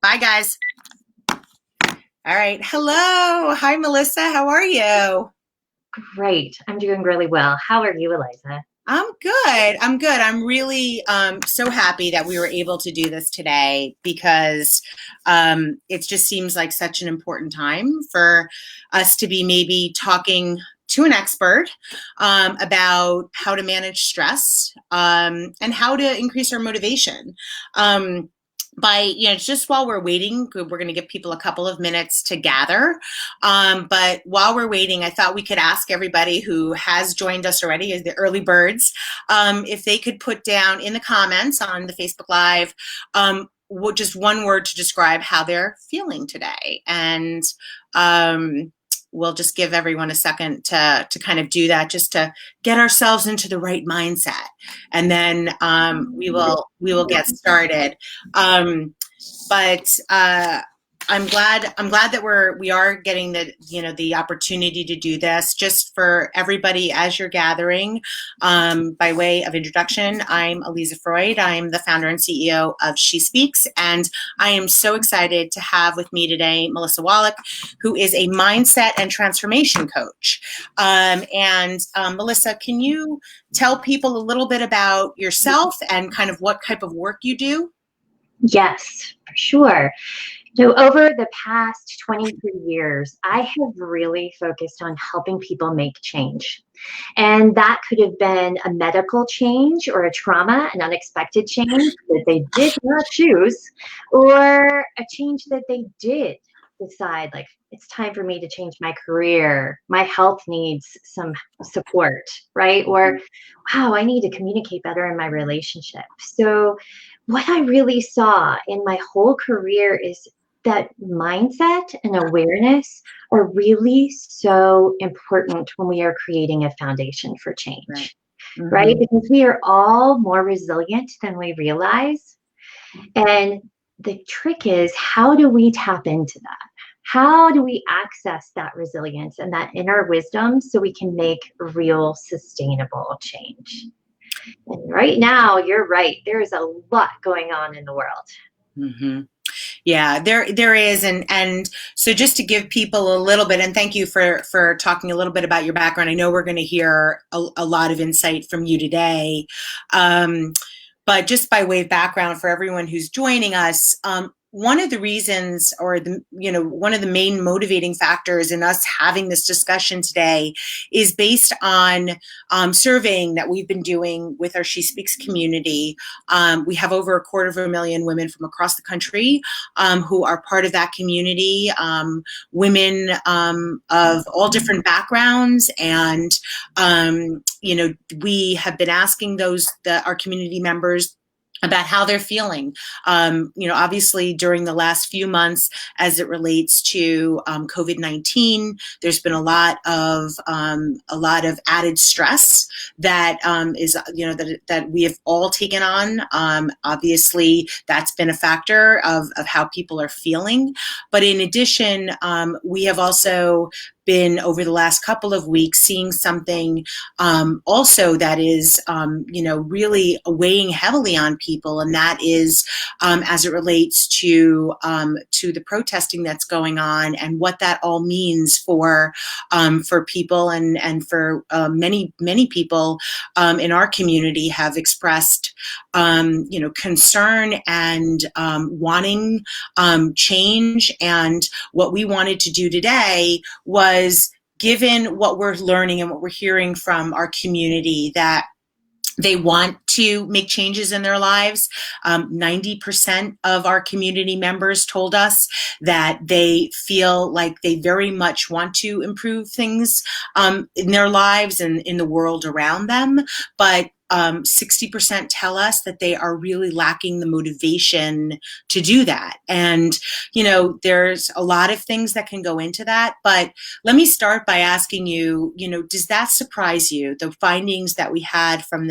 Bye, guys. All right. Hello. Hi, Melissa. How are you? Great. I'm doing really well. How are you, Eliza? I'm good. I'm good. I'm really so happy that we were able to do this today because it just seems like such an important time for us to be maybe talking to an expert about how to manage stress and how to increase our motivation. Um, just while we're waiting, we're going to give people a couple of minutes to gather. But while we're waiting, I thought we could ask everybody who has joined us already, as the early birds, if they could put down in the comments on the Facebook Live just one word to describe how they're feeling today. And we'll just give everyone a second to kind of do that, just to get ourselves into the right mindset, and then we will get started. But I'm glad that we are getting the opportunity to do this. Just for everybody, as you're gathering, by way of introduction, I'm Eliza Freud. I'm the founder and CEO of She Speaks, and I am so excited to have with me today Melissa Wallach, who is a mindset and transformation coach. Melissa, can you tell people a little bit about yourself and kind of what type of work you do? Yes, for sure. So over the past 23 years, I have really focused on helping people make change. And that could have been a medical change or a trauma, an unexpected change that they did not choose, or a change that they did decide, like, it's time for me to change my career. My health needs some support, right? Or, wow, I need to communicate better in my relationship. So what I really saw in my whole career is that mindset and awareness are really so important when we are creating a foundation for Right. change, right? Mm-hmm. Because we are all more resilient than we realize. And the trick is, how do we tap into that? How do we access that resilience and that inner wisdom so we can make real sustainable change? And right now, you're right. There's a lot going on in the world. Mm-hmm. Yeah, there is, and so just to give people a little bit, and thank you for talking a little bit about your background. I know we're going to hear a lot of insight from you today, but just by way of background for everyone who's joining us, one of the reasons, or one of the main motivating factors in us having this discussion today is based on surveying that we've been doing with our She Speaks community. We have over 250,000 women from across the country who are part of that community, women of all different backgrounds, and we have been asking our community members about how they're feeling. Obviously during the last few months, as it relates to COVID-19, there's been a lot of added stress that that we have all taken on. Obviously, that's been a factor of how people are feeling. But in addition, we have also been, over the last couple of weeks, seeing something also that is really weighing heavily on people, and that is as it relates to the protesting that's going on, and what that all means for people, and for many people in our community have expressed concern and wanting change. And what we wanted to do today was, given what we're learning and what we're hearing from our community, that they want to make changes in their lives. 90% of our community members told us that they feel like they very much want to improve things in their lives and in the world around them. But 60% tell us that they are really lacking the motivation to do that. And, there's a lot of things that can go into that. But let me start by asking you, does that surprise you, the findings that we had from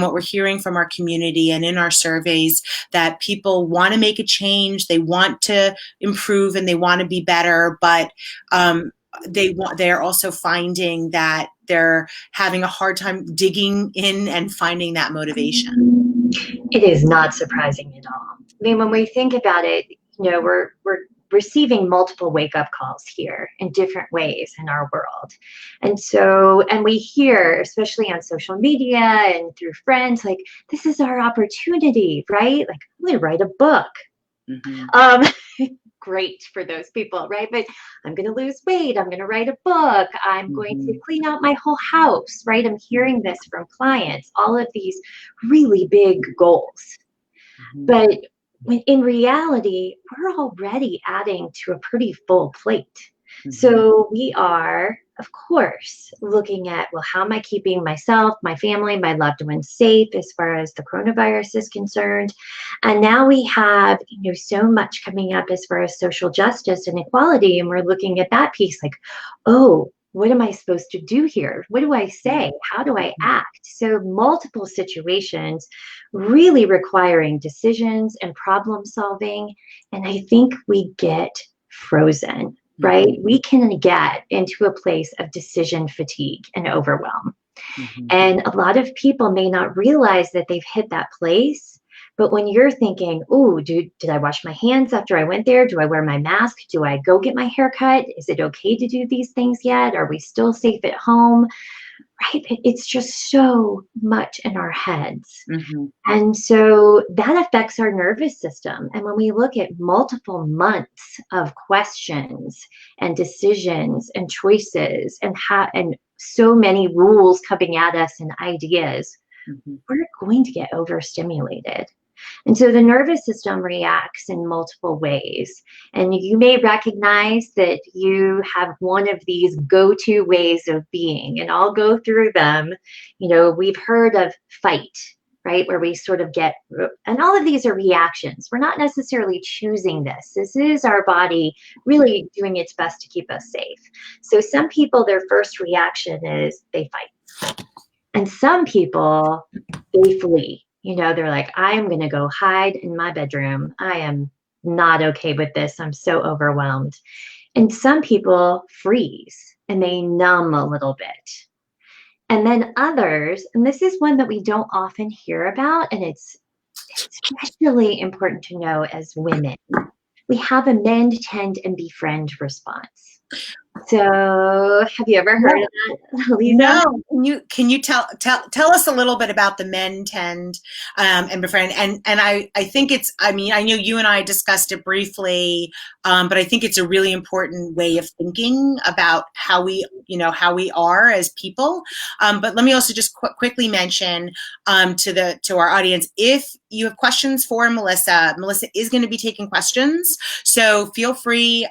what we're hearing from our community and in our surveys, that people want to make a change, they want to improve, and they want to be better, but they're also finding that they're having a hard time digging in and finding that motivation? It is not surprising at all. I mean, when we think about it, we're receiving multiple wake up calls here in different ways in our world. And we hear, especially on social media and through friends, like, this is our opportunity, right? Like, I'm going to write a book. Mm-hmm. Um, great for those people, right? But I'm going to lose weight. I'm going to write a book. I'm going Mm-hmm. to clean out my whole house, right? I'm hearing this from clients, all of these really big goals. Mm-hmm. But when in reality, we're already adding to a pretty full plate. Mm-hmm. So we are, of course, looking at, well, how am I keeping myself, my family, my loved ones safe as far as the coronavirus is concerned? And now we have, so much coming up as far as social justice and equality. And we're looking at that piece like, oh, what am I supposed to do here? What do I say? How do I act? So multiple situations really requiring decisions and problem solving. And I think we get frozen, right? Mm-hmm. We can get into a place of decision fatigue and overwhelm. Mm-hmm. And a lot of people may not realize that they've hit that place. But when you're thinking, oh, did I wash my hands after I went there? Do I wear my mask? Do I go get my hair cut? Is it okay to do these things yet? Are we still safe at home? Right? It's just so much in our heads. Mm-hmm. And so that affects our nervous system. And when we look at multiple months of questions and decisions and choices and so many rules coming at us and ideas, Mm-hmm. we're going to get overstimulated. And so the nervous system reacts in multiple ways. And you may recognize that you have one of these go-to ways of being, and I'll go through them. We've heard of fight, right? Where we sort of get, and all of these are reactions. We're not necessarily choosing this. This is our body really doing its best to keep us safe. So some people, their first reaction is they fight. And some people, they flee. They're like, I'm going to go hide in my bedroom. I am not okay with this. I'm so overwhelmed. And some people freeze and they numb a little bit. And then others, and this is one that we don't often hear about, and it's especially important to know as women, we have a mend, tend, and befriend response. So have you ever heard of that, Lisa? No. Can you tell us a little bit about the men tend and befriend? And I think I know you and I discussed it briefly, but I think it's a really important way of thinking about how we are as people. But let me also just quickly mention to our audience, if you have questions for Melissa is going to be taking questions. So feel free.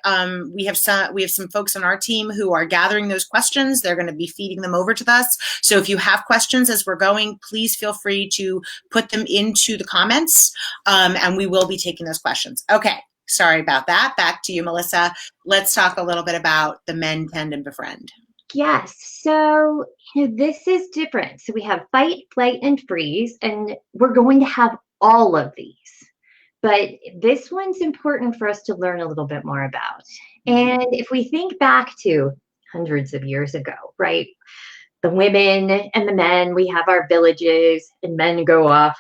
We have some folks on our team who are gathering those questions. They're going to be feeding them over to us. So if you have questions as we're going, please feel free to put them into the comments, and we will be taking those questions. Okay, sorry about that. Back to you, Melissa. Let's talk a little bit about the men, tend, and befriend. Yes. So this is different. So we have fight, flight, and freeze, and we're going to have all of these. But this one's important for us to learn a little bit more about. And if we think back to hundreds of years ago, right? The women and the men, we have our villages, and men go off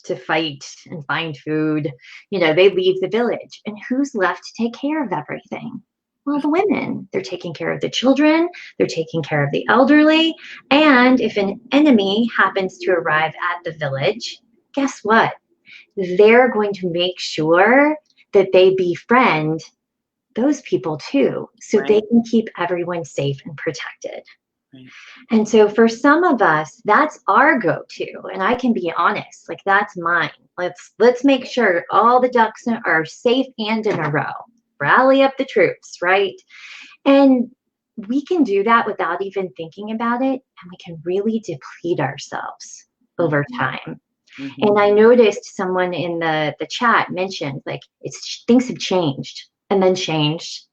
to fight and find food. They leave the village. And who's left to take care of everything? Well, the women. They're taking care of the children, they're taking care of the elderly. And if an enemy happens to arrive at the village, guess what? They're going to make sure that they befriend those people too, so Right. they can keep everyone safe and protected. Right. And so for some of us, that's our go-to. And I can be honest, like, that's mine. Let's make sure all the ducks are safe and in a row. Rally up the troops, right? And we can do that without even thinking about it. And we can really deplete ourselves over time. Mm-hmm. And I noticed someone in the chat mentioned, like, things have changed and then changed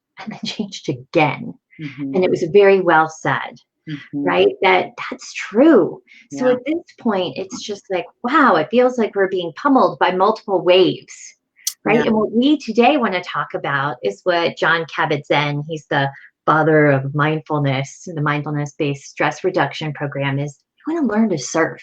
again. Mm-hmm. And it was very well said, mm-hmm. right? That's true. So Yeah. at this point, it's just like, wow, it feels like we're being pummeled by multiple waves, right? Yeah. And what we today want to talk about is what Jon Kabat-Zinn, he's the father of mindfulness, the mindfulness-based stress reduction program, is we want to learn to surf.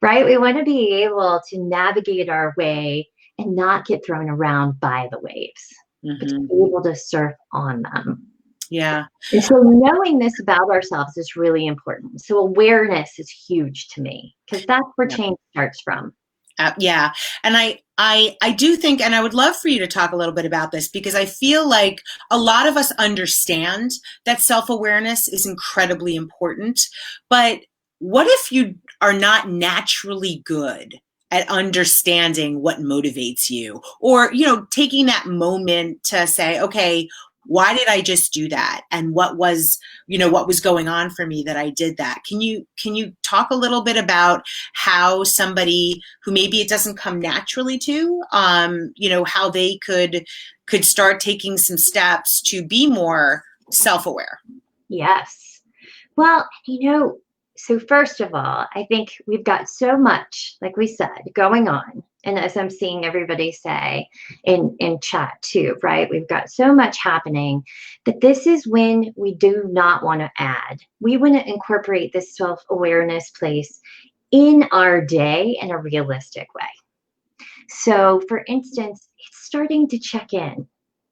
Right? We want to be able to navigate our way and not get thrown around by the waves, but to Hmm. be able to surf on them. Yeah. And so knowing this about ourselves is really important. So awareness is huge to me because that's where Yeah. change starts from. Yeah. And I do think, and I would love for you to talk a little bit about this because I feel like a lot of us understand that self-awareness is incredibly important. But what if you are not naturally good at understanding what motivates you, or, taking that moment to say, okay, why did I just do that? And what was going on for me that I did that? Can you talk a little bit about how somebody who maybe it doesn't come naturally to, how they could start taking some steps to be more self-aware? Yes. Well, so first of all, I think we've got so much, like we said, going on. And as I'm seeing everybody say in chat too, right? We've got so much happening that this is when we do not want to add. We want to incorporate this self-awareness place in our day in a realistic way. So, for instance, it's starting to check in,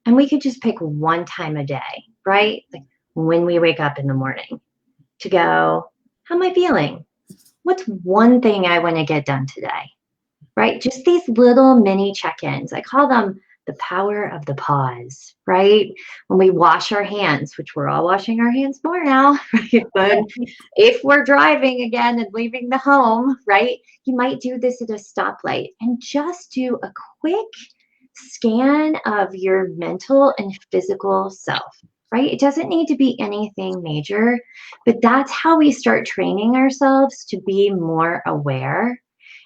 and we could just pick one time a day, right? Like when we wake up in the morning to go, how am I feeling? What's one thing I want to get done today? Right? Just these little mini check ins. I call them the power of the pause, right? When we wash our hands, which we're all washing our hands more now, right? But if we're driving again and leaving the home, right, you might do this at a stoplight and just do a quick scan of your mental and physical self, right? It doesn't need to be anything major, but that's how we start training ourselves to be more aware.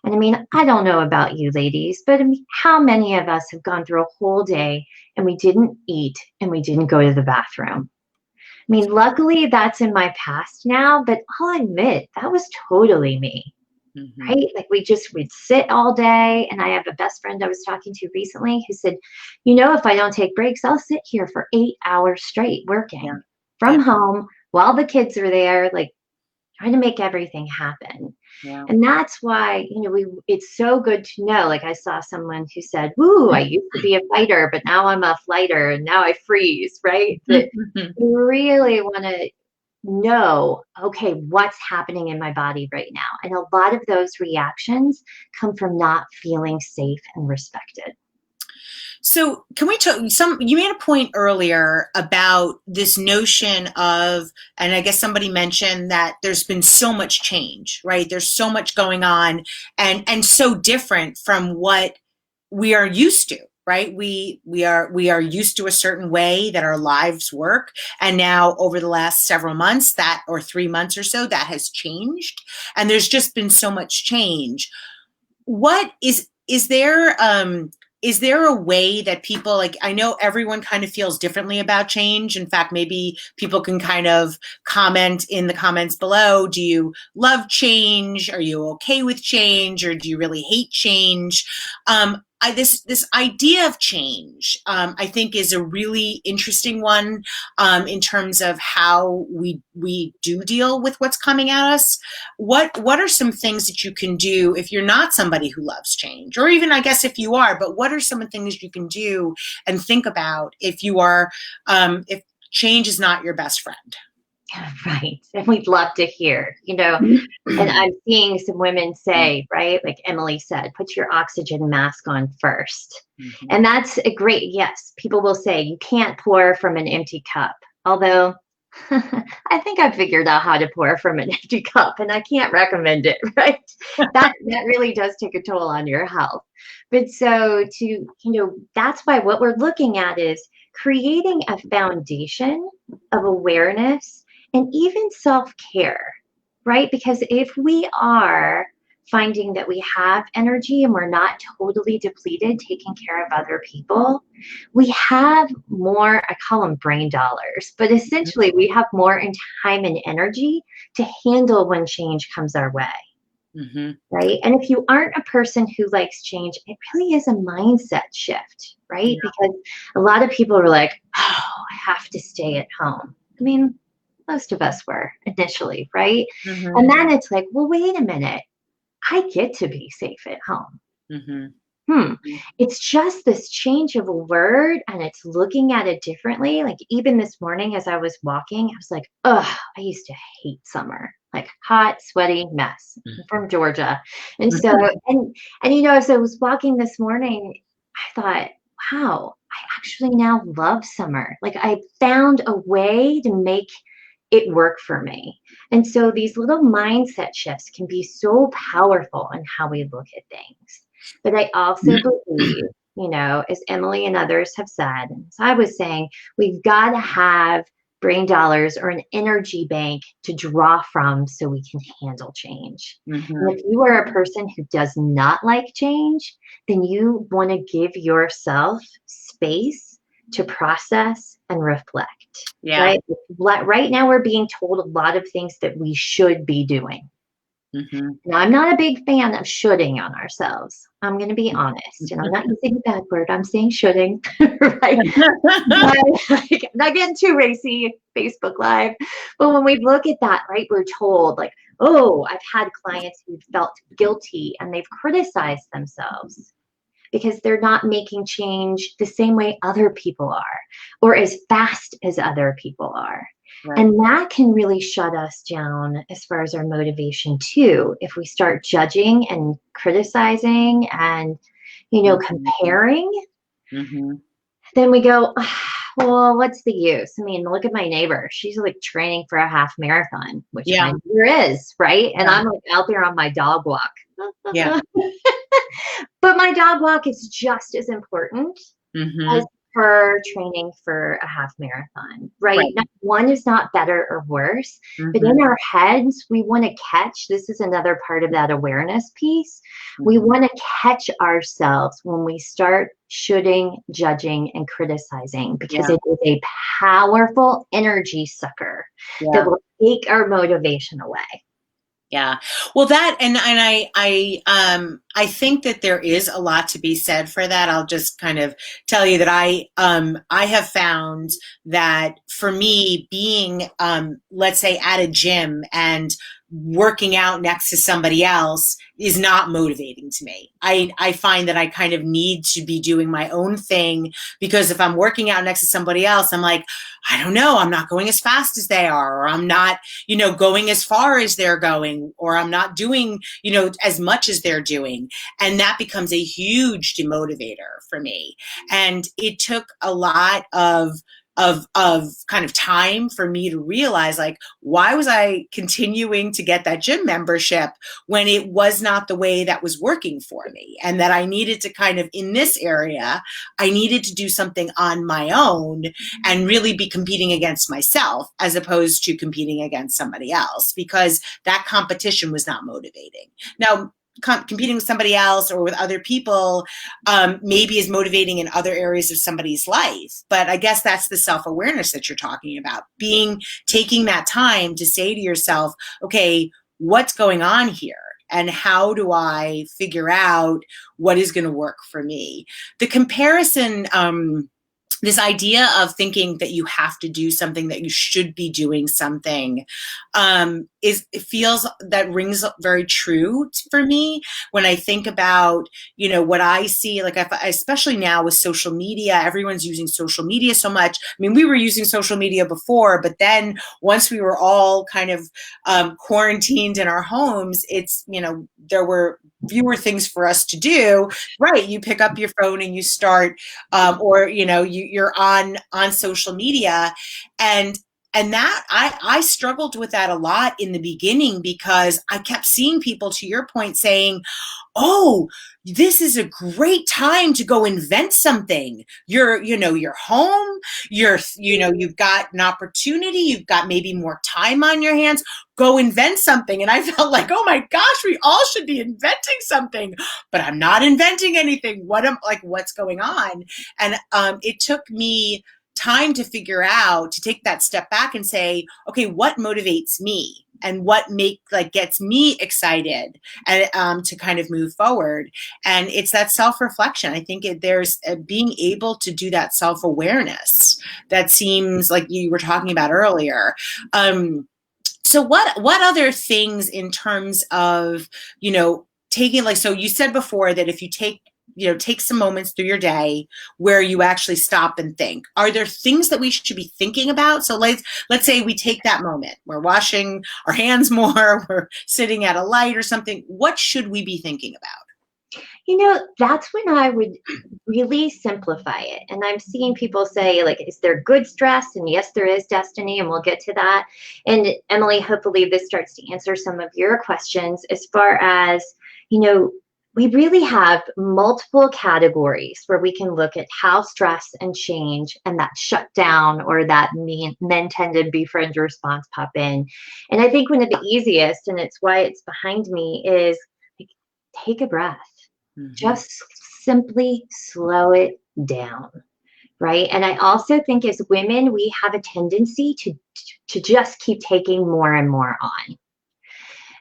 And I mean, I don't know about you ladies, but I mean, how many of us have gone through a whole day and we didn't eat and we didn't go to the bathroom? I mean, luckily that's in my past now, but I'll admit that was totally me, Hmm. right? Like we'd sit all day. And I have a best friend I was talking to recently who said, if I don't take breaks, I'll sit here for 8 hours straight Yeah. working Yeah. from home while the kids are there, like trying to make everything happen. Yeah. And that's why, it's so good to know. Like I saw someone who said, "Ooh, I used to be a fighter, but now I'm a flighter and now I freeze," right? That you really want to know, okay, what's happening in my body right now. And a lot of those reactions come from not feeling safe and respected. So can we talk you made a point earlier about this notion of, and I guess somebody mentioned that there's been so much change, right? There's so much going on and so different from what we are used to, right? We are used to a certain way that our lives work. And now over the last several months, that, or 3 months or so, that has changed. And there's just been so much change. What is there a way that people, like, I know everyone kind of feels differently about change. In fact, maybe people can kind of comment in the comments below. Do you love change? Are you okay with change? Or do you really hate change? This idea of change, I think, is a really interesting one, in terms of how we do deal with what's coming at us. What are some things that you can do if you're not somebody who loves change, or even, I guess, if you are? But what are some things you can do and think about if you are, if change is not your best friend? Right. And we'd love to hear, and I'm seeing some women say, right, like Emily said, put your oxygen mask on first. Mhm. And that's a great, yes, people will say you can't pour from an empty cup. Although I think I figured out how to pour from an empty cup and I can't recommend it, right? That really does take a toll on your health. But so that's why what we're looking at is creating a foundation of awareness and even self-care, right? Because if we are finding that we have energy and we're not totally depleted taking care of other people, we have more, I call them brain dollars, but essentially we have more in time and energy to handle when change comes our way. Mm-hmm. Right. And if you aren't a person who likes change, it really is a mindset shift, right? Yeah. Because a lot of people are like, oh, I have to stay at home. I mean, most of us were initially, right? Mm-hmm. And then it's like, well, wait a minute. I get to be safe at home. Mm-hmm. it's just this change of a word and it's looking at it differently. Like even this morning as I was walking, I was like, ugh, I used to hate summer. Like hot, sweaty mess. I'm from Georgia. And so, and as I was walking this morning, I thought, wow, I actually now love summer. Like I found a way to make it work for me. And so these little mindset shifts can be so powerful in how we look at things. But I also believe, as Emily and others have said, and as I was saying, we've got to have brain dollars or an energy bank to draw from so we can handle change. And if you are a person who does not like change, then you want to give yourself space to process and reflect. Yeah. Right? Right now, we're being told a lot of things that we should be doing. Now, I'm not a big fan of shoulding on ourselves. I'm going to be honest, and I'm not using that word. I'm saying shoulding, right? But, like, I'm not getting too racy, Facebook Live. But when we look at that, right, we're told like, oh, I've had clients who felt guilty and they've criticized themselves because they're not making change the same way other people are or as fast as other people are. Right. And that can really shut us down as far as our motivation too. If we start judging and criticizing and, comparing, then we go, well, what's the use? I mean, look at my neighbor. She's like training for a half marathon, which my neighbor is, right? And I'm like out there on my dog walk. Yeah. But my dog walk is just as important as her training for a half marathon, right? One is not better or worse, but in our heads, we want to catch. This is another part of that awareness piece. We want to catch ourselves when we start shoulding, judging, and criticizing because it is a powerful energy sucker that will take our motivation away. Yeah. Well, that and I think that there is a lot to be said for that. I'll just kind of tell you that I have found that for me being let's say at a gym and working out next to somebody else is not motivating to me. I find that I kind of need to be doing my own thing because if I'm working out next to somebody else, I'm like, I don't know, I'm not going as fast as they are, or I'm not, going as far as they're going, or I'm not doing, as much as they're doing. And that becomes a huge demotivator for me. And it took a lot of kind of time for me to realize, like, why was I continuing to get that gym membership when it was not the way that was working for me? And that I needed to kind of, in this area, I needed to do something on my own and really be competing against myself as opposed to competing against somebody else, because that competition was not motivating. Now, competing with somebody else or with other people maybe is motivating in other areas of somebody's life. But I guess that's the self-awareness that you're talking about, taking that time to say to yourself, okay, what's going on here? And how do I figure out what is going to work for me? The comparison, this idea of thinking that you have to do something, that you should be doing something, it feels that rings very true for me when I think about, what I see, like especially now with social media, everyone's using social media so much. I mean, we were using social media before, but then once we were all kind of quarantined in our homes, it's, there were fewer things for us to do, right? You pick up your phone and you start, or, you're on social media, and that I struggled with that a lot in the beginning because I kept seeing people, to your point, saying, oh, this is a great time to go invent something. You're home, you've got an opportunity, you've got maybe more time on your hands, go invent something. And I felt like, oh my gosh, we all should be inventing something, but I'm not inventing anything. What's going on? And it took me time to figure out, to take that step back and say, okay, what motivates me and what gets me excited and to kind of move forward. And it's that self-reflection. I think there's being able to do that self-awareness that seems like you were talking about earlier. So what other things in terms of, taking, so you said before that if you take take some moments through your day where you actually stop and think, are there things that we should be thinking about? So let's say we take that moment, we're washing our hands more, we're sitting at a light or something. What should we be thinking about? That's when I would really simplify it. And I'm seeing people say, like, is there good stress? And yes, there is, Destiny, and we'll get to that. And Emily, hopefully this starts to answer some of your questions as far as, we really have multiple categories where we can look at how stress and change and that shutdown or that men tend to befriend response pop in. And I think one of the easiest, and it's why it's behind me, is like, take a breath. Just simply slow it down, right? And I also think as women, we have a tendency to just keep taking more and more on.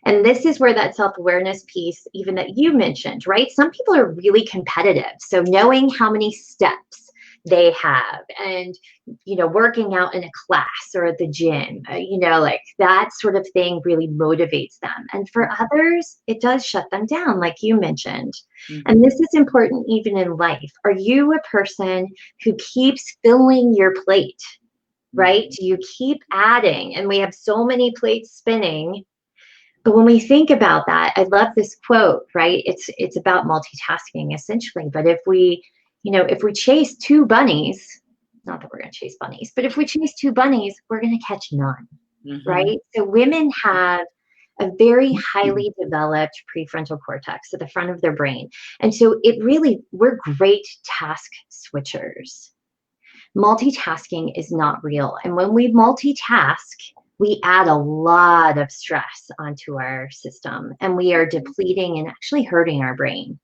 And this is where that self-awareness piece, even that you mentioned, right? Some people are really competitive. So knowing how many steps they have and, working out in a class or at the gym, like that sort of thing really motivates them. And for others, it does shut them down, like you mentioned. And this is important even in life. Are you a person who keeps filling your plate, right? Do you keep adding? And we have so many plates spinning. But when we think about that, I love this quote, right? It's about multitasking essentially. But if we chase two bunnies, not that we're going to chase bunnies, but if we chase two bunnies, we're going to catch none, right? So women have a very highly developed prefrontal cortex at the front of their brain. And so we're great task switchers. Multitasking is not real. And when we multitask, we add a lot of stress onto our system and we are depleting and actually hurting our brain.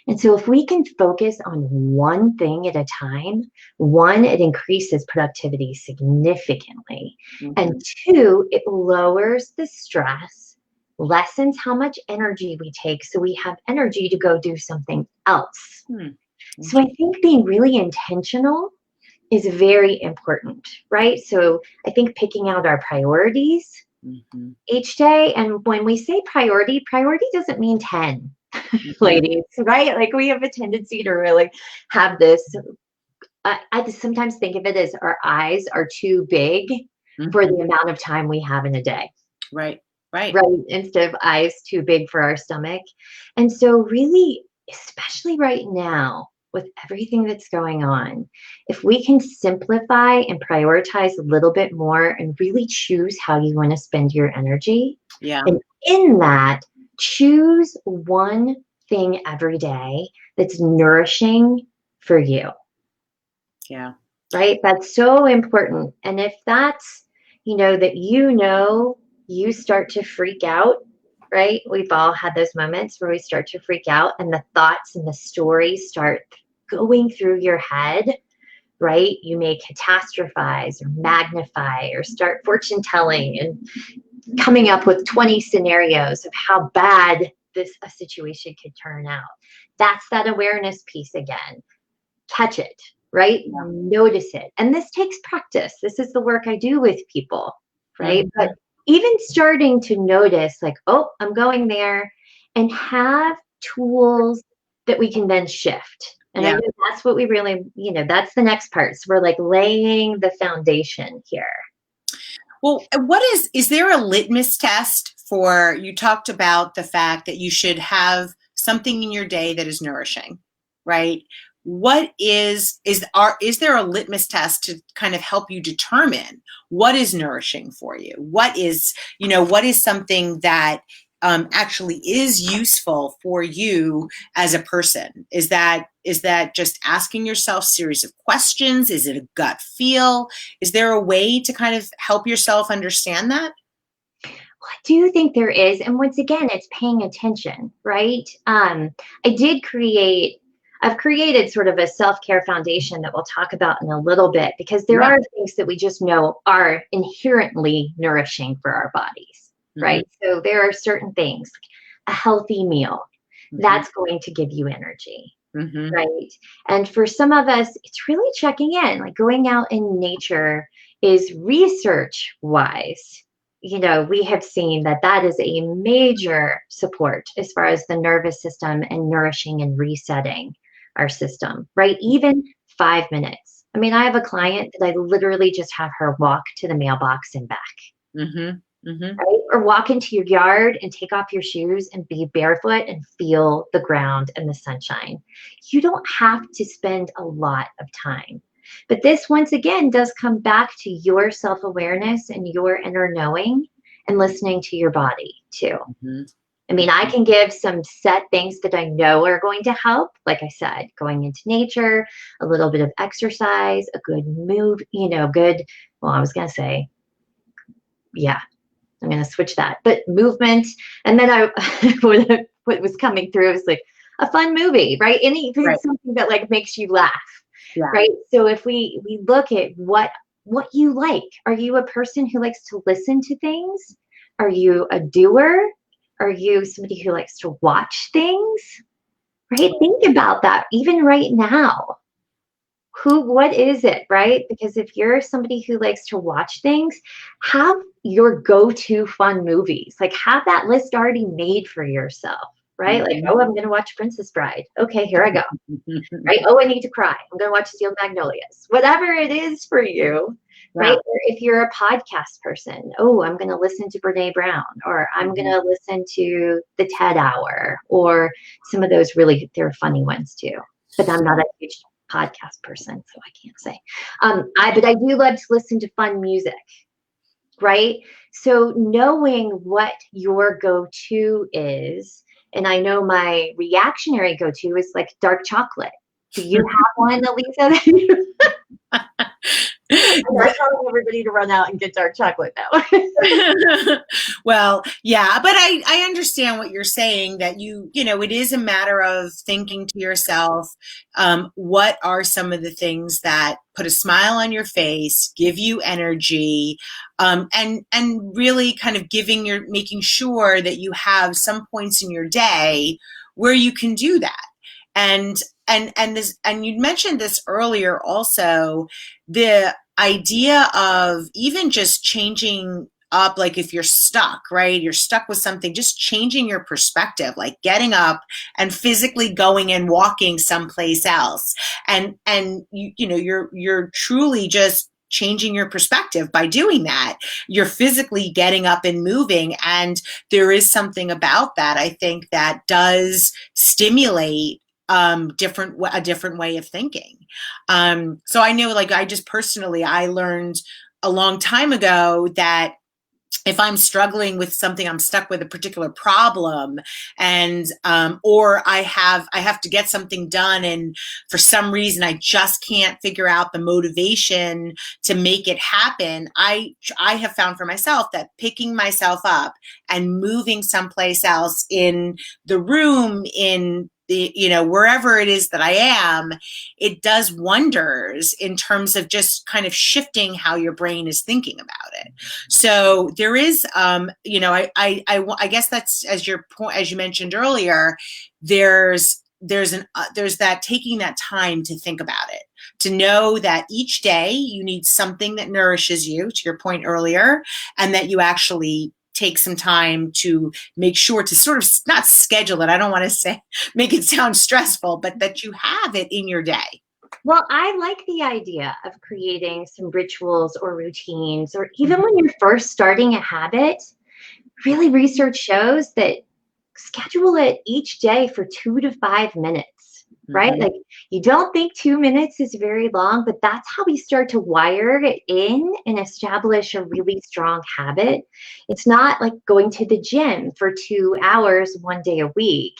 And so if we can focus on one thing at a time, one, it increases productivity significantly. And two, it lowers the stress, lessens how much energy we take so we have energy to go do something else. So I think being really intentional is very important, right? So I think picking out our priorities each day. And when we say priority doesn't mean 10. Ladies, right? Like we have a tendency to really have this. I just sometimes think of it as our eyes are too big for the amount of time we have in a day. Right. Instead of eyes too big for our stomach. And so really, especially right now, with everything that's going on, if we can simplify and prioritize a little bit more and really choose how you want to spend your energy. And in that, choose one thing every day that's nourishing for you. Yeah. Right? That's so important. And if that's, that you start to freak out, right? We've all had those moments where we start to freak out and the thoughts and the stories start going through your head, right? You may catastrophize or magnify or start fortune telling and coming up with 20 scenarios of how bad a situation could turn out. That's that awareness piece again. Catch it, right? Notice it. And this takes practice. This is the work I do with people, right? But even starting to notice like, oh, I'm going there, and have tools that we can then shift. And I know that's what we really, that's the next part. So we're like laying the foundation here. Well, is there a litmus test you talked about the fact that you should have something in your day that is nourishing, right? What is there a litmus test to kind of help you determine what is nourishing for you? What is something that actually is useful for you as a person? Is that just asking yourself a series of questions? Is it a gut feel? Is there a way to kind of help yourself understand that? Well, I do think there is. And once again, it's paying attention, right? I've created sort of a self-care foundation that we'll talk about in a little bit, because there are things that we just know are inherently nourishing for our bodies, right? So there are certain things, like a healthy meal, that's going to give you energy, right? And for some of us, it's really checking in, like going out in nature is research wise, we have seen that that is a major support as far as the nervous system and nourishing and resetting our system, right? Even 5 minutes. I mean, I have a client that I literally just have her walk to the mailbox and back, Mm-hmm. Mm-hmm. right? Or walk into your yard and take off your shoes and be barefoot and feel the ground and the sunshine. You don't have to spend a lot of time. But this, once again, does come back to your self awareness and your inner knowing and listening to your body too. Mm-hmm. I mean, I can give some set things that I know are going to help. Like I said, going into nature, a little bit of exercise, a good move, well, I was going to say, yeah, I'm going to switch that, but movement. And then what was coming through was like a fun movie, right? Anything, Right. something that like makes you laugh, Yeah. right? So if we look at what you like, are you a person who likes to listen to things? Are you a doer? Are you somebody who likes to watch things? Right? Think about that even right now. What is it, right? Because if you're somebody who likes to watch things, have your go-to fun movies. Like have that list already made for yourself, right? Like, Mm-hmm. oh, I'm going to watch Princess Bride. Okay, here I go. Right? Oh, I need to cry. I'm going to watch Steel Magnolias. Whatever it is for you, Yeah. right? Or if you're a podcast person, oh, I'm going to listen to Brene Brown, or I'm going to listen to the TED Hour, or some of those they're funny ones too. But I'm not a huge podcast person, so I can't say. But I do love to listen to fun music, right? So knowing what your go-to is, and I know my reactionary go-to is like dark chocolate. Do you have one, Elisa? I'm telling everybody to run out and get dark chocolate now. Well, yeah, but I understand what you're saying, that it is a matter of thinking to yourself, what are some of the things that put a smile on your face, give you energy, and really kind of making sure that you have some points in your day where you can do that. And you mentioned this earlier also, the idea of even just changing up, like if you're stuck, right? You're stuck with something, just changing your perspective, like getting up and physically going and walking someplace else. And you're truly just changing your perspective by doing that. You're physically getting up and moving, and there is something about that, I think, that does stimulate a different way of thinking. So I know, like, I learned a long time ago that if I'm struggling with something, I'm stuck with a particular problem, and or I have to get something done, and for some reason I just can't figure out the motivation to make it happen. I have found for myself that picking myself up and moving someplace else in the room, in the wherever it is that I am, it does wonders in terms of just kind of shifting how your brain is thinking about it. So there is, I guess that's, as your point, as you mentioned earlier, there's that taking that time to think about it, to know that each day you need something that nourishes you, to your point earlier, and that you actually take some time to make sure to sort of not schedule it. I don't want to say make it sound stressful, but that you have it in your day. Well, I like the idea of creating some rituals or routines, or even when you're first starting a habit, really research shows that schedule it each day for 2 to 5 minutes, right? Mm-hmm. Like you don't think 2 minutes is very long, but that's how we start to wire it in and establish a really strong habit. It's not like going to the gym for 2 hours one day a week.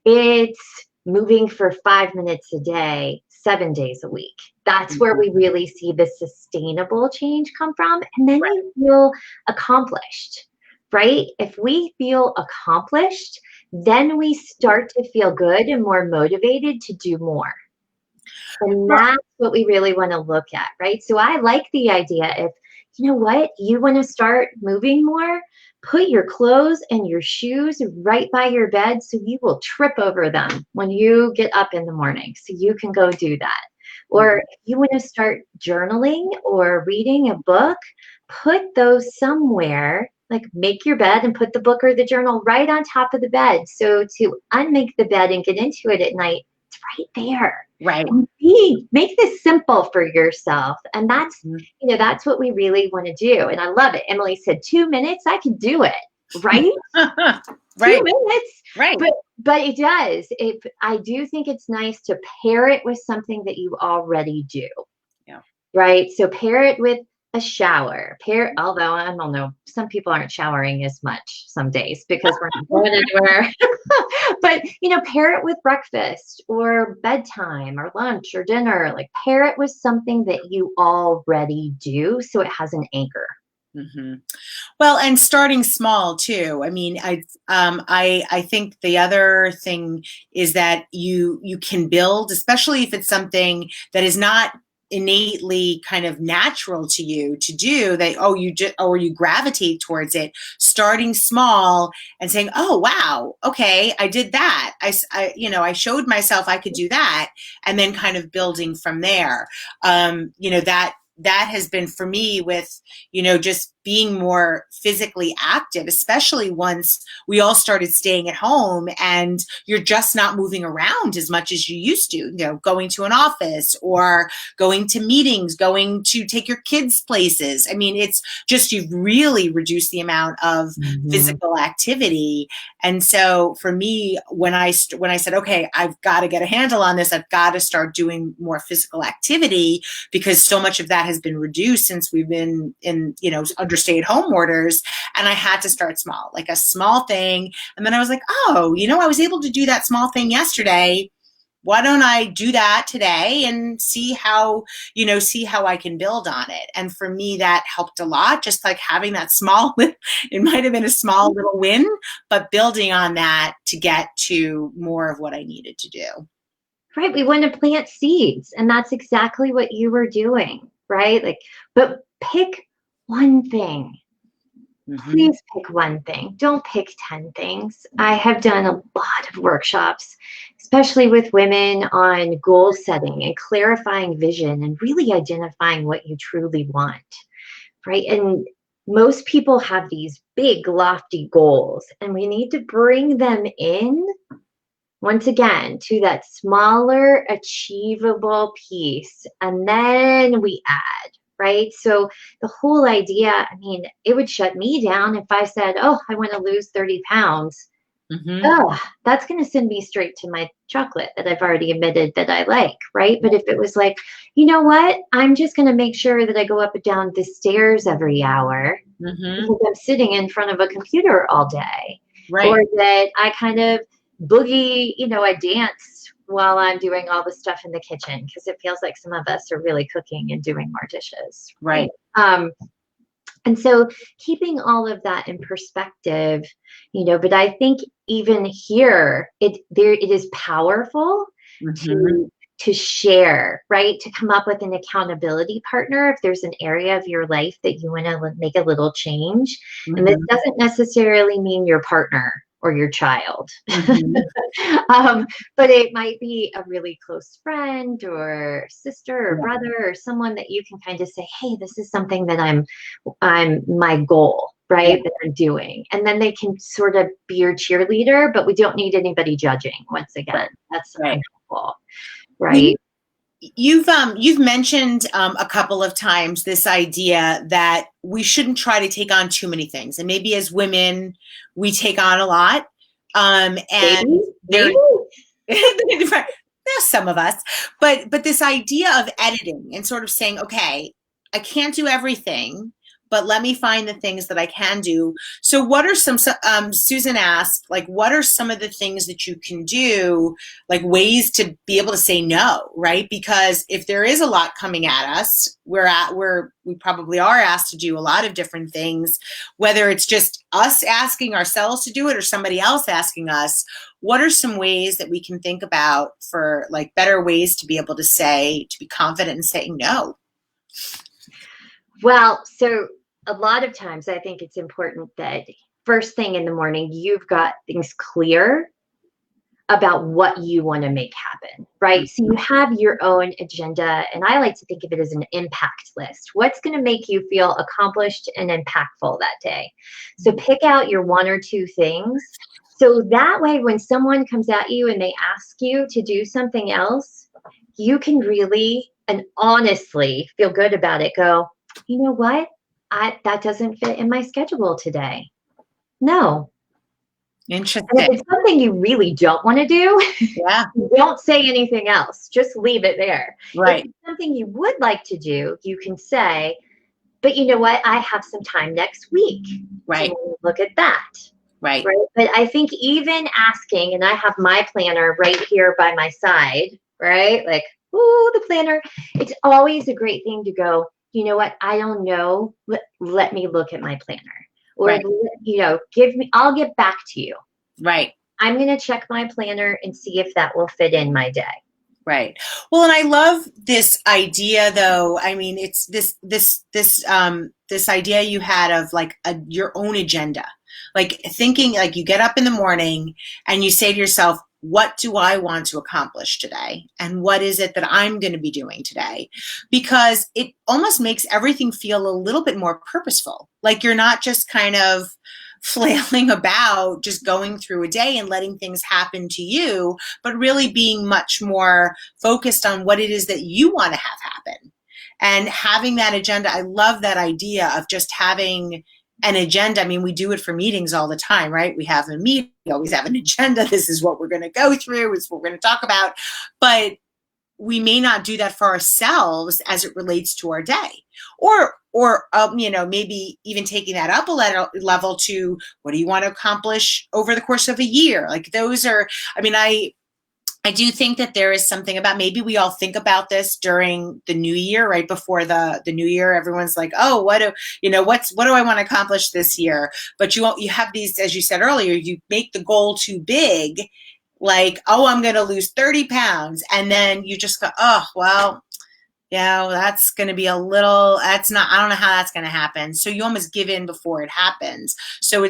It's moving for 5 minutes a day, 7 days a week. That's where we really see the sustainable change come from. And then you feel accomplished, right? If we feel accomplished, then we start to feel good and more motivated to do more. And that's what we really want to look at, right? So I like the idea, if you know what, you want to start moving more, put your clothes and your shoes right by your bed so you will trip over them when you get up in the morning, so you can go do that. Or if you want to start journaling or reading a book, put those somewhere like make your bed and put the book or the journal right on top of the bed. So to unmake the bed and get into it at night, it's right there. Right. And make this simple for yourself. And that's, that's what we really want to do. And I love it. Emily said 2 minutes, I can do it. Right? Right. 2 minutes. Right. But it does. I do think it's nice to pair it with something that you already do. Yeah. Right. So pair it with a shower. Although I don't know, some people aren't showering as much some days because we're not going anywhere. But pair it with breakfast or bedtime or lunch or dinner. Like pair it with something that you already do, so it has an anchor. Mm-hmm. Well, and starting small too. I mean, I think the other thing is that you can build, especially if it's something that is not innately kind of natural to you to do, that or you gravitate towards it. Starting small and saying, "Oh, wow, okay, I did that. I showed myself I could do that," and then kind of building from there. That has been for me with, just being more physically active, especially once we all started staying at home and you're just not moving around as much as you used to, going to an office or going to meetings, going to take your kids places. I mean, it's just, you've really reduced the amount of physical activity. And so for me, when I said, okay, I've got to get a handle on this, I've got to start doing more physical activity, because so much of that has been reduced since we've been in, under stay-at-home orders. And I had to start small, like a small thing. And then I was like, oh, I was able to do that small thing yesterday. Why don't I do that today and see how I can build on it? And for me, that helped a lot. Just like having that it might have been a small little win, but building on that to get to more of what I needed to do. Right. We want to plant seeds, and that's exactly what you were doing. Right. But pick one thing. Please pick one thing. Don't pick 10 things. I have done a lot of workshops, especially with women, on goal setting and clarifying vision and really identifying what you truly want. Right. And most people have these big, lofty goals, and we need to bring them in once again to that smaller, achievable piece. And then we add. Right. So the whole idea, I mean, it would shut me down if I said, oh, I want to lose 30 pounds. Oh, that's going to send me straight to my chocolate that I've already admitted that I like. Right. But if it was like, you know what, I'm just going to make sure that I go up and down the stairs every hour because I'm sitting in front of a computer all day. Right. Or that I kind of boogie, I dance while I'm doing all the stuff in the kitchen, because it feels like some of us are really cooking and doing more dishes. Right. And so keeping all of that in perspective, but I think even here, it is powerful to share, right? To come up with an accountability partner if there's an area of your life that you want to make a little change. And this doesn't necessarily mean your partner or your child. But it might be a really close friend or sister or brother or someone that you can kind of say, hey, this is something that I'm my goal, right? That I'm doing. And then they can sort of be your cheerleader, but we don't need anybody judging. Once again, that's helpful, right? You've mentioned a couple of times this idea that we shouldn't try to take on too many things, and maybe as women we take on a lot, and there's some of us, but this idea of editing and sort of saying, okay, I can't do everything, but let me find the things that I can do. So what are Susan asked, like, what are some of the things that you can do, like ways to be able to say no, right? Because if there is a lot coming at us, we probably are asked to do a lot of different things, whether it's just us asking ourselves to do it or somebody else asking us. What are some ways that we can think about for like better ways to be able to be confident in saying no? Well, so a lot of times I think it's important that first thing in the morning, you've got things clear about what you want to make happen, right? So you have your own agenda, and I like to think of it as an impact list. What's going to make you feel accomplished and impactful that day? So pick out your one or two things. So that way, when someone comes at you and they ask you to do something else, you can really and honestly feel good about it. Go, you know what? That doesn't fit in my schedule today. No. Interesting. And if it's something you really don't want to do, Yeah. don't say anything else. Just leave it there. Right. If it's something you would like to do, you can say, but you know what? I have some time next week. Right. So look at that. Right. Right. But I think even asking, and I have my planner right here by my side, right? Like, ooh, the planner. It's always a great thing to go, you know what? I don't know. Let me look at my planner. Or, Right. you know, I'll get back to you. Right. I'm going to check my planner and see if that will fit in my day. Right. Well, and I love this idea, though. I mean, it's this idea you had of like your own agenda, like thinking, like you get up in the morning and you say to yourself, what do I want to accomplish today? And what is it that I'm going to be doing today? Because it almost makes everything feel a little bit more purposeful. Like you're not just kind of flailing about, just going through a day and letting things happen to you, but really being much more focused on what it is that you want to have happen. And having that agenda, I love that idea of just having an agenda. I mean, we do it for meetings all the time, right? We have a meeting, we always have an agenda. This is what we're going to go through, this is what we're going to talk about. But we may not do that for ourselves as it relates to our day, or you know, maybe even taking that up a level to what do you want to accomplish over the course of a year? Like those are, I mean, I do think that there is something about, maybe we all think about this during the new year, right before the new year. Everyone's like, oh, what do I want to accomplish this year? But you have these, as you said earlier, you make the goal too big, like, oh, I'm going to lose 30 pounds. And then you just go, oh, well, yeah, well, that's going to be I don't know how that's going to happen. So you almost give in before it happens. So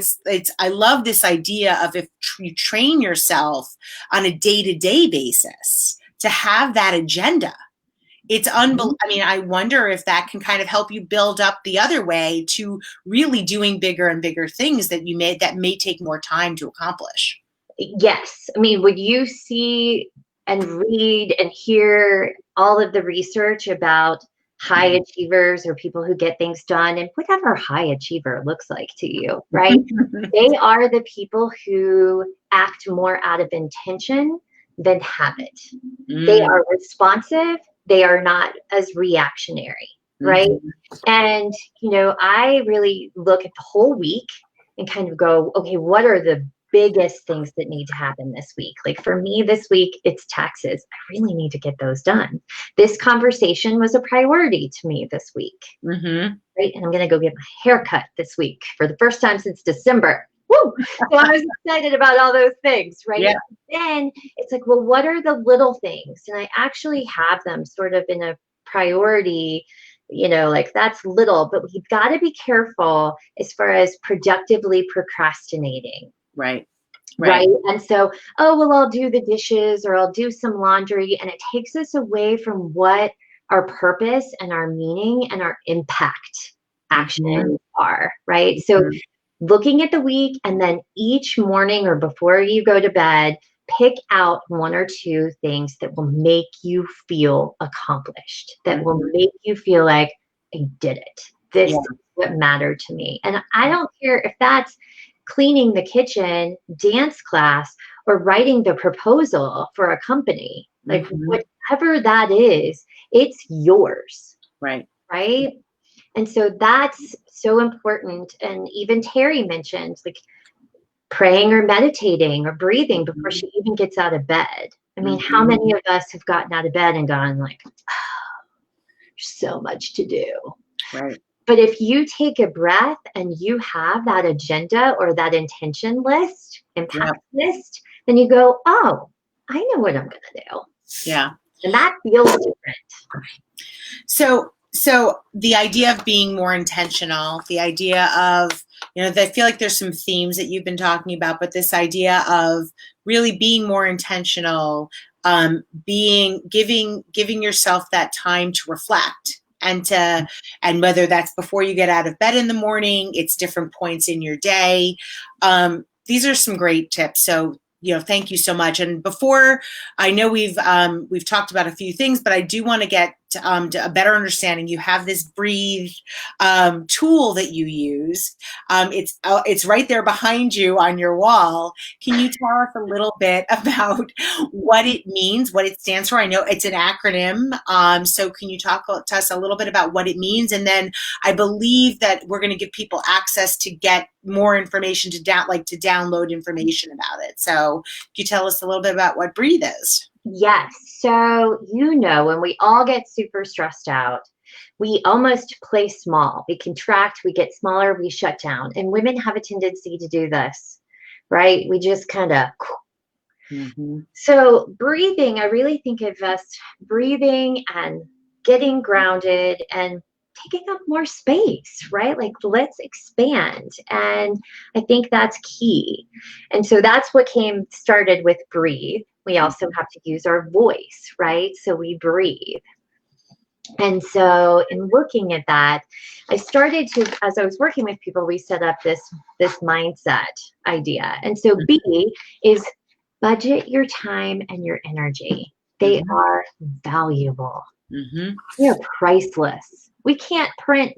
I love this idea of if you train yourself on a day-to-day basis to have that agenda. It's unbelievable. I mean, I wonder if that can kind of help you build up the other way to really doing bigger and bigger things that may take more time to accomplish. Yes. I mean, would you see and read and hear all of the research about high achievers or people who get things done, and whatever high achiever looks like to you, right? They are the people who act more out of intention than habit. They are responsive. They are not as reactionary, right? And, you know, I really look at the whole week and kind of go, okay, what are the biggest things that need to happen this week? Like for me this week, it's taxes. I really need to get those done. This conversation was a priority to me this week, right? And I'm going to go get my hair cut this week for the first time since December. Woo! So I was excited about all those things, right? Yeah. Then it's like, well, what are the little things? And I actually have them sort of in a priority, you know, like that's little, but we've got to be careful as far as productively procrastinating. Right. And so, oh, well, I'll do the dishes or I'll do some laundry. And it takes us away from what our purpose and our meaning and our impact actions are, right? So looking at the week, and then each morning or before you go to bed, pick out one or two things that will make you feel accomplished, that will make you feel like I did it. This is what mattered to me. And I don't care if that's cleaning the kitchen, dance class, or writing the proposal for a company. Like whatever that is, it's yours. Right. Right. And so that's so important. And even Terry mentioned like praying or meditating or breathing before she even gets out of bed. I mean, how many of us have gotten out of bed and gone like, oh, there's so much to do. Right. But if you take a breath and you have that agenda or that intention list, impact list, then you go, oh, I know what I'm going to do. Yeah. And that feels different. So the idea of being more intentional, the idea of I feel like there's some themes that you've been talking about, but this idea of really being more intentional, giving yourself that time to reflect and whether that's before you get out of bed in the morning, it's different points in your day. These are some great tips. So, thank you so much. And before, I know we've talked about a few things, but I do want to get to a better understanding. You have this breathe tool that you use. It's right there behind you on your wall. Can you tell us a little bit about what it means, what it stands for? I know it's an acronym. So can you talk to us a little bit about what it means? And then I believe that we're going to give people access to get more information to download information about it. So can you tell us a little bit about what breathe is? Yes. So, when we all get super stressed out, we almost play small. We contract, we get smaller, we shut down. And women have a tendency to do this, right? We just kind of. Mm-hmm. So, breathing, I really think of us breathing and getting grounded and taking up more space, right? Like, let's expand. And I think that's key. And so that's what started with breathe. We also have to use our voice, right? So we breathe. And so in looking at that, I started to, as I was working with people, we set up this mindset idea. And so B is budget your time and your energy. They are valuable. They're priceless. We can print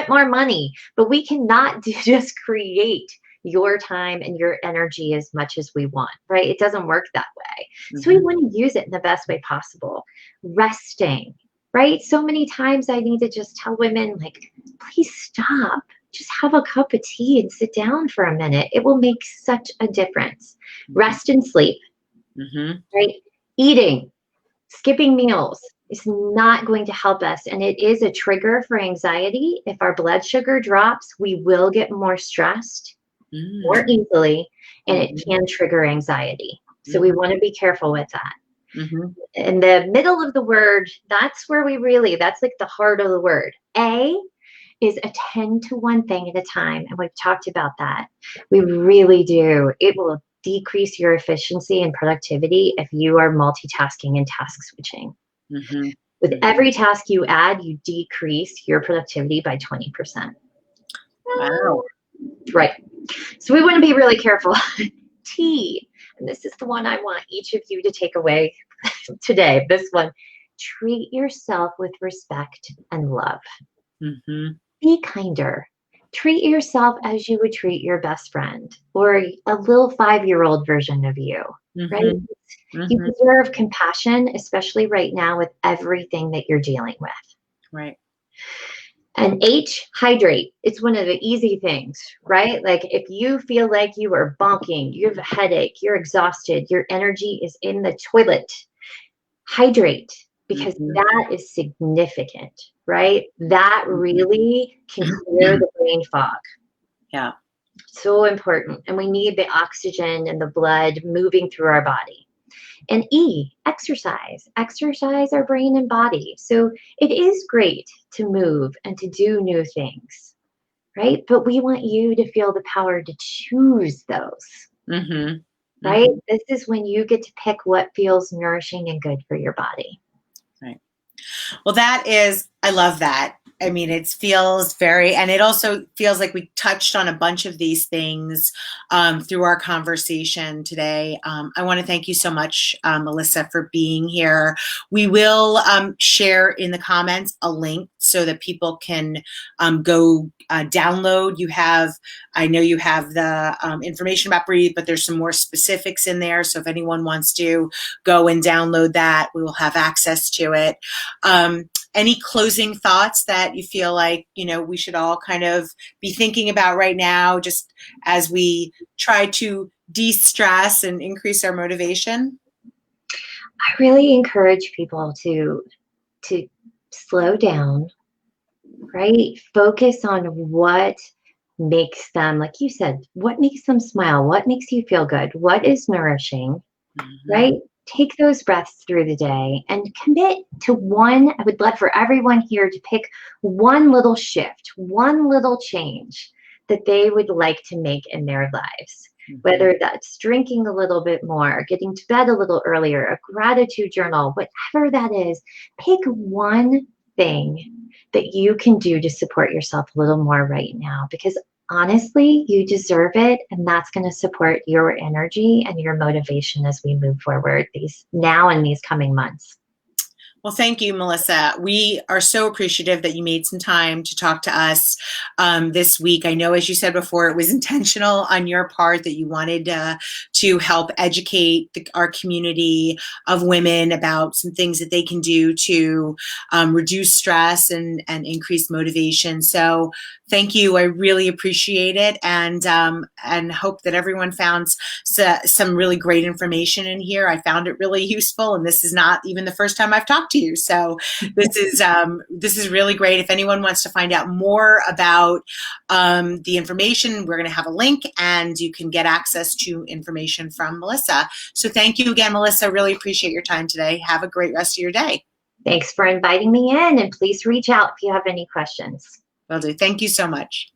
more money, but we cannot just create your time and your energy as much as we want, right? It doesn't work that way. So we want to use it in the best way possible. Resting, right? So many times I need to just tell women, like, please stop. Just have a cup of tea and sit down for a minute. It will make such a difference. Rest and sleep, right? Eating, skipping meals is not going to help us. And it is a trigger for anxiety. If our blood sugar drops, we will get more stressed more easily, and it can trigger anxiety. So we want to be careful with that. In the middle of the word, that's like the heart of the word. A is attend to one thing at a time. And we've talked about that. We really do. It will decrease your efficiency and productivity if you are multitasking and task switching. With every task you add, you decrease your productivity by 20%. Wow. Right. So we want to be really careful. T, and this is the one I want each of you to take away today. This one, treat yourself with respect and love. Be kinder. Treat yourself as you would treat your best friend or a little 5-year-old version of you, right? You deserve compassion, especially right now with everything that you're dealing with. Right. And H, hydrate. It's one of the easy things, right? Like if you feel like you are bonking, you have a headache, you're exhausted, your energy is in the toilet, hydrate, because that is significant, right? That really can clear the brain fog. Yeah. So important. And we need the oxygen and the blood moving through our body. And E, exercise. Exercise our brain and body. So it is great to move and to do new things, right? But we want you to feel the power to choose those, right? This is when you get to pick what feels nourishing and good for your body. Right. Well, I love that. I mean, it feels and it also feels like we touched on a bunch of these things through our conversation today. I want to thank you so much, Melissa, for being here. We will share in the comments a link so that people can go download. I know you have the information about Breathe, but there's some more specifics in there. So if anyone wants to go and download that, we will have access to it. Any closing thoughts that you feel like, we should all kind of be thinking about right now, just as we try to de-stress and increase our motivation? I really encourage people to slow down, right? Focus on what makes them, like you said, what makes them smile? What makes you feel good? What is nourishing, right? Take those breaths through the day and commit to one. I would love for everyone here to pick one little shift, one little change that they would like to make in their lives. Whether that's drinking a little bit more, getting to bed a little earlier, a gratitude journal, whatever that is, pick one thing that you can do to support yourself a little more right now, because honestly, you deserve it, and that's going to support your energy and your motivation as we move forward these now and these coming months. Well, thank you, Melissa. We are so appreciative that you made some time to talk to us this week. I know, as you said before, it was intentional on your part that you wanted to help educate our community of women about some things that they can do to reduce stress and increase motivation. So thank you. I really appreciate it, and hope that everyone found some really great information in here. I found it really useful, and this is not even the first time I've talked to you. So this is really great. If anyone wants to find out more about the information, we're going to have a link, and you can get access to information from Melissa. So thank you again, Melissa. Really appreciate your time today. Have a great rest of your day. Thanks for inviting me in, and please reach out if you have any questions. Will do. Thank you so much.